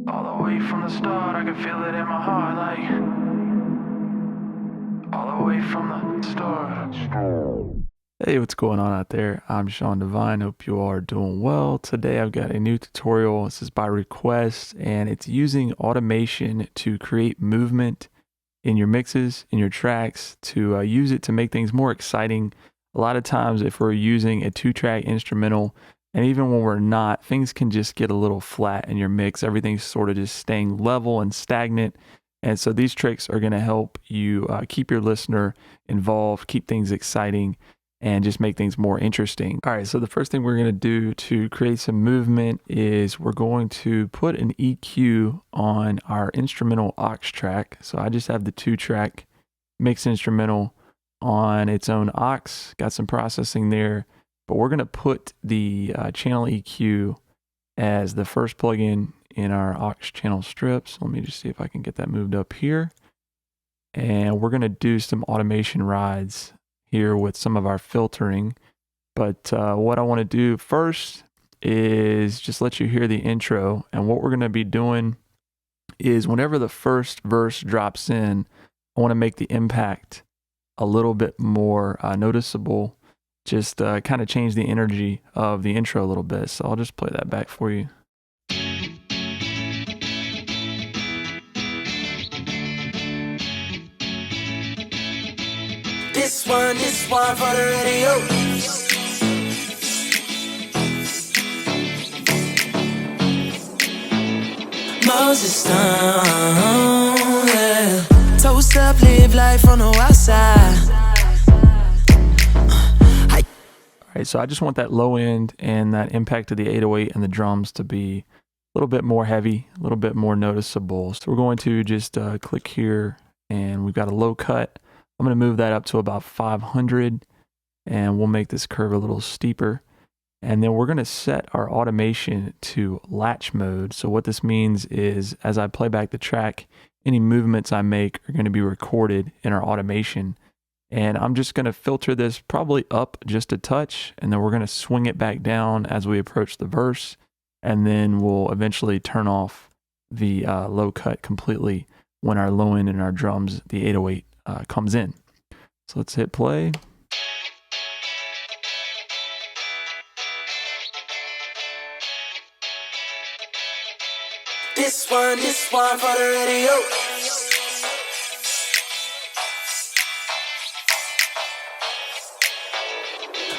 All the way from the start, I can feel it in my heart, like all the way from the start. Hey, what's going on out there? I'm Sean Devine. Hope you all are doing well. Today I've got a new tutorial. This is by request, and it's using automation to create movement in your mixes, in your tracks, to use it to make things more exciting. A lot of times, if we're using a two-track instrumental, and even when we're not, things can just get a little flat in your mix. Everything's sort of just staying level and stagnant. And so these tricks are going to help you keep your listener involved, keep things exciting, and just make things more interesting. All right, so the first thing we're going to do to create some movement is we're going to put an EQ on our instrumental aux track. So I just have the two-track mix instrumental on its own aux, got some processing there, but we're going to put the channel EQ as the first plugin in our aux channel strips. Let me just see if I can get that moved up here. And we're going to do some automation rides here with some of our filtering. But what I want to do first is just let you hear the intro. And what we're going to be doing is whenever the first verse drops in, I want to make the impact a little bit more noticeable, just kind of change the energy of the intro a little bit. So I'll just play that back for you. This one for the radio. Moses Stone, yeah. Toast up, live life on the outside. All right, so I just want that low end and that impact of the 808 and the drums to be a little bit more heavy, a little bit more noticeable. So we're going to just click here, and we've got a low cut. I'm going to move that up to about 500, and we'll make this curve a little steeper. And then we're going to set our automation to latch mode. So what this means is as I play back the track, any movements I make are going to be recorded in our automation. And I'm just going to filter this probably up just a touch, and then we're going to swing it back down as we approach the verse. And then we'll eventually turn off the low cut completely when our low end and our drums, the 808, comes in. So let's hit play. This one for the radio.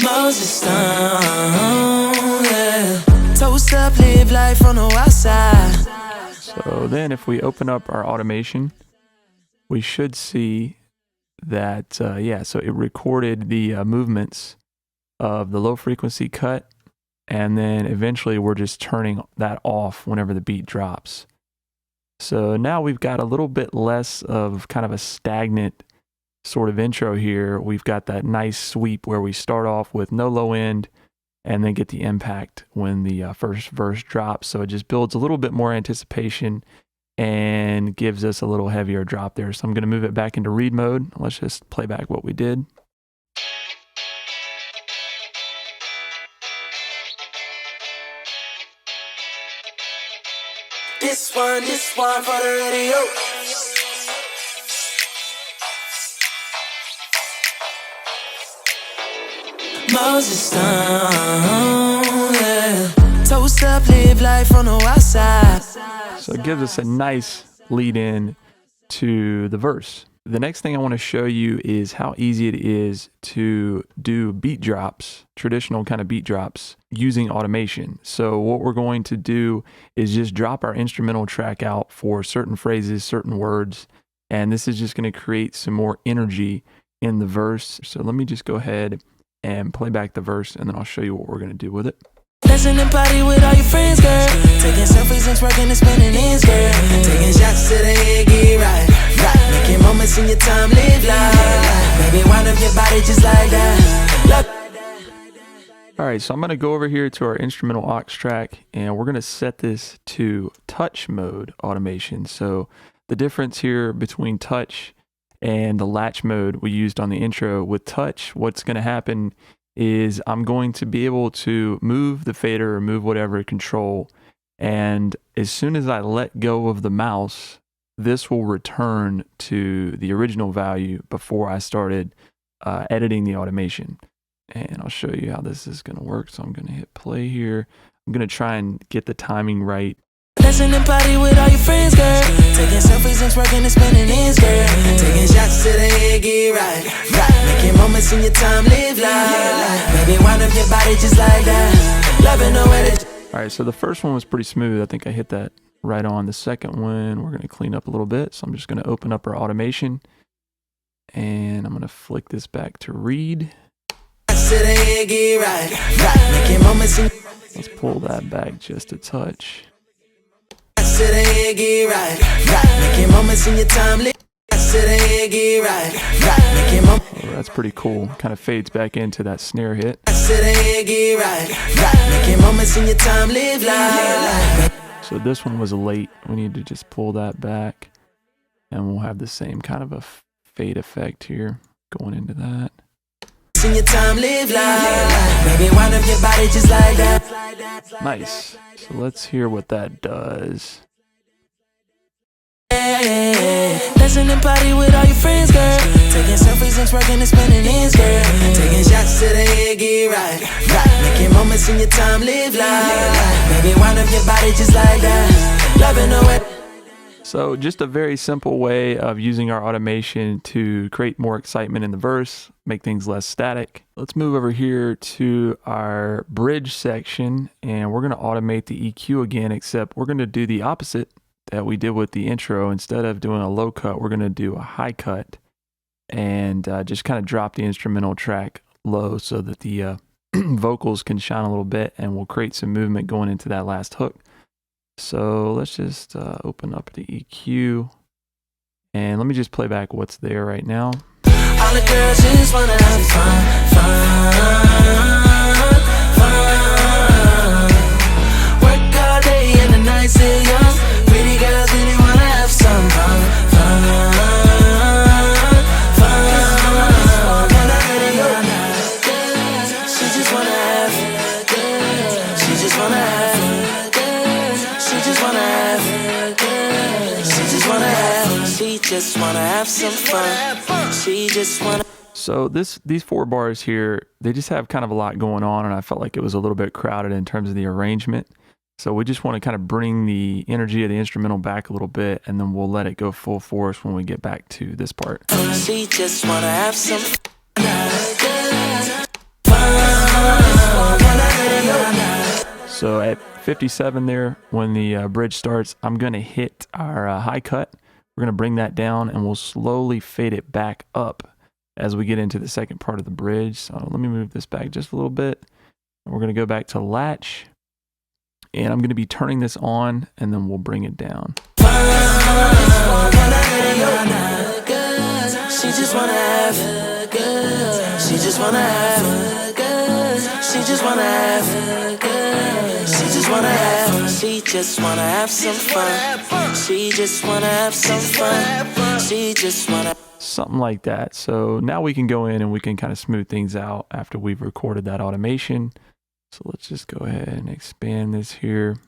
Moses Stone, yeah. Toast up, live life on the outside. So then if we open up our automation, we should see that, so it recorded the movements of the low frequency cut, and then eventually we're just turning that off whenever the beat drops. So now we've got a little bit less of kind of a stagnant sort of intro here. We've got that nice sweep where we start off with no low end and then get the impact when the first verse drops. So it just builds a little bit more anticipation and gives us a little heavier drop there. So I'm going to move it back into read mode. Let's just play back what we did. This one for the radio. Moses Stone, yeah. Toast up, live life on the outside. So it gives us a nice lead in to the verse. The next thing I want to show you is how easy it is to do beat drops, traditional kind of beat drops, using automation. So what we're going to do is just drop our instrumental track out for certain phrases, certain words, and this is just going to create some more energy in the verse. So let me just go ahead and play back the verse, and then I'll show you what we're going to do with it. Dancing and party with all your friends, girl. Taking selfies and twerking and spinning ends, girl. Taking shots to the head, get right. Making moments in your time, live life. Baby, wind up your body just like that. All right, so I'm going to go over here to our instrumental aux track, and we're going to set this to touch mode automation. So the difference here between touch and the latch mode we used on the intro, with touch, what's going to happen is I'm going to be able to move the fader or move whatever control And as soon as I let go of the mouse, this will return to the original value before I started editing the automation. And I'll show you how this is going to work. So I'm going to hit play here. I'm going to try and get the timing right. Dancing and party with all your friends, girl. Taking selfies and twerking and spinning ends, girl. Taking shots to the head, get right, right. Making moments in your time, live life. Maybe wind up your body just like that. Loving the way that. All right, so the first one was pretty smooth. I think I hit that right on. The second one, we're going to clean up a little bit. So I'm just going to open up our automation. And I'm going to flick this back to read. Shots to the head, get right, right. Making moments in. Let's pull that back just a touch. To the head, get right, right. Making moments in your time, live. To the head, get right, right. Making moments. Oh, that's pretty cool. Kind of fades back into that snare hit. To the head, get right, right. Making moments in your time, live life. So this one was late. We need to just pull that back, and we'll have the same kind of a fade effect here going into that. In your time, live life. Maybe wind up your body just like that. Nice. So let's hear what that does. Dancing and party with all your friends, girl. Taking selfies and twerking and spinning ends, girl. Taking shots to the head, get right, right. Making moments in your time, live life. Maybe wind up your body just like that. Loving the way. So just a very simple way of using our automation to create more excitement in the verse, make things less static. Let's move over here to our bridge section, and we're going to automate the EQ again, except we're going to do the opposite that we did with the intro. Instead of doing a low cut, we're going to do a high cut and just kind of drop the instrumental track low so that the vocals can shine a little bit, and we'll create some movement going into that last hook. So let's just open up the EQ, and let me just play back what's there right now. All the girls just wanna have fun. Work all day and the night still young. Pretty girls really wanna have some fun. She just wanna have. She just wanna have. She just wanna have. She just wanna have. She just wanna have some fun. She just wanna. So these 4 bars here, they just have kind of a lot going on, and I felt like it was a little bit crowded in terms of the arrangement. So we just want to kind of bring the energy of the instrumental back a little bit, and then we'll let it go full force when we get back to this part. She just wanna have some fun. So at 57 there, when the bridge starts, I'm going to hit our high cut. We're going to bring that down, and we'll slowly fade it back up as we get into the second part of the bridge. So let me move this back just a little bit. We're going to go back to latch, and I'm going to be turning this on, and then we'll bring it down. She just wanna have good. She just wanna have good. She just wanna have good. She just wanna have. She just wanna have some fun. She just wanna have some fun. She just wanna. Something like that. So now we can go in and we can kind of smooth things out after we've recorded that automation. So let's just go ahead and expand this here.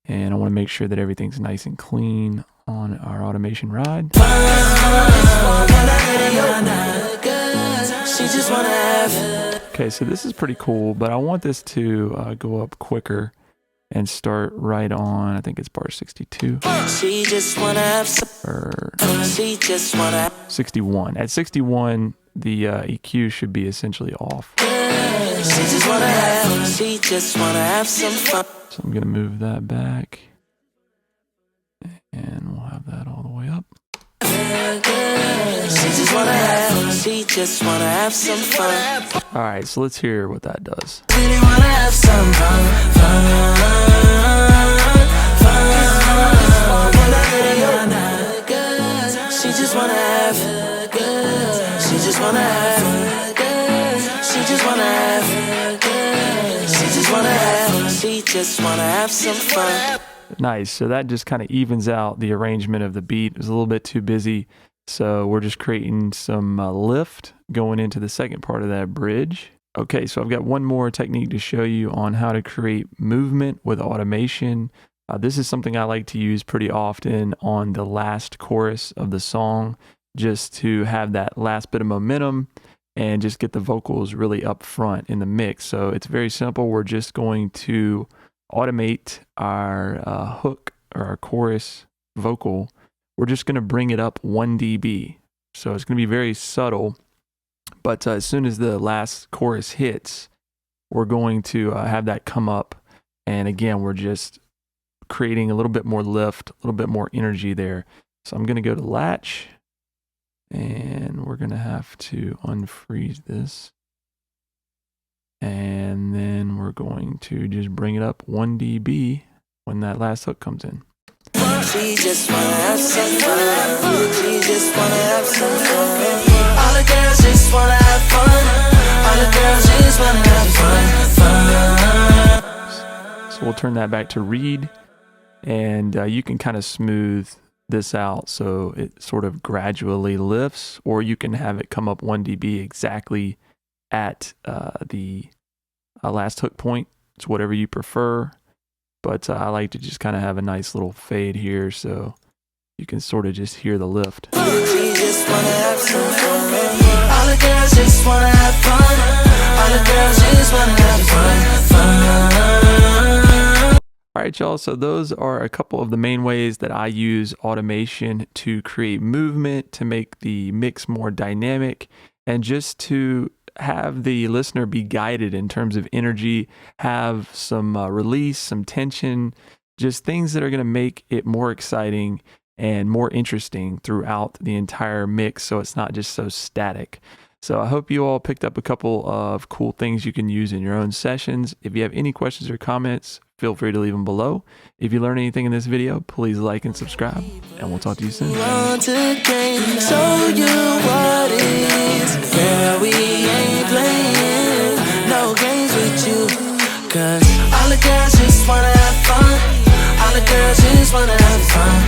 And I want to make sure that everything's nice and clean on our automation ride. She just wanna have. Okay, so this is pretty cool, but I want this to go up quicker and start right on, I think it's bar 62. She just wanna have some. Or She just wanna. 61. At 61, the EQ should be essentially off. She just wanna have. She just wanna have some fun. So I'm going to move that back. And we'll have that all the way up. She just wanna have. She just wanna have some fun. All right, so let's hear what that does. Really wanna have some fun. She just wanna have good. She just wanna have good. She just wanna have good. She just wanna have. She just wanna have some fun. Nice. So that just kind of evens out the arrangement of the beat. It was a little bit too busy. So we're just creating some lift going into the second part of that bridge. Okay, so I've got one more technique to show you on how to create movement with automation. This is something I like to use pretty often on the last chorus of the song, just to have that last bit of momentum and just get the vocals really up front in the mix. So it's very simple. We're just going to automate our hook or our chorus vocal. We're just going to bring it up 1 dB. So it's going to be very subtle, but as soon as the last chorus hits, we're going to have that come up. And again, we're just creating a little bit more lift, a little bit more energy there. So I'm going to go to latch, and we're going to have to unfreeze this. And then we're going to just bring it up 1 dB when that last hook comes in. She just wanna have some fun. She just wanna have some fun. All the girls just wanna have fun. All the girls just wanna have fun. So we'll turn that back to read, and you can kind of smooth this out so it sort of gradually lifts, or you can have it come up 1 dB exactly at the last hook point. It's whatever you prefer. But I like to just kind of have a nice little fade here so you can sort of just hear the lift. She just wanna have some fun. All the girls just wanna have fun. All the girls just wanna have fun. All right, y'all. So those are a couple of the main ways that I use automation to create movement, to make the mix more dynamic, and just to have the listener be guided in terms of energy, have some release, some tension, just things that are going to make it more exciting and more interesting throughout the entire mix, so it's not just so static. So I hope you all picked up a couple of cool things you can use in your own sessions. If you have any questions or comments, feel free to leave them below. If you learned anything in this video, please like and subscribe, and we'll talk to you soon. Cause all the girls just wanna have fun. All the girls just wanna have fun.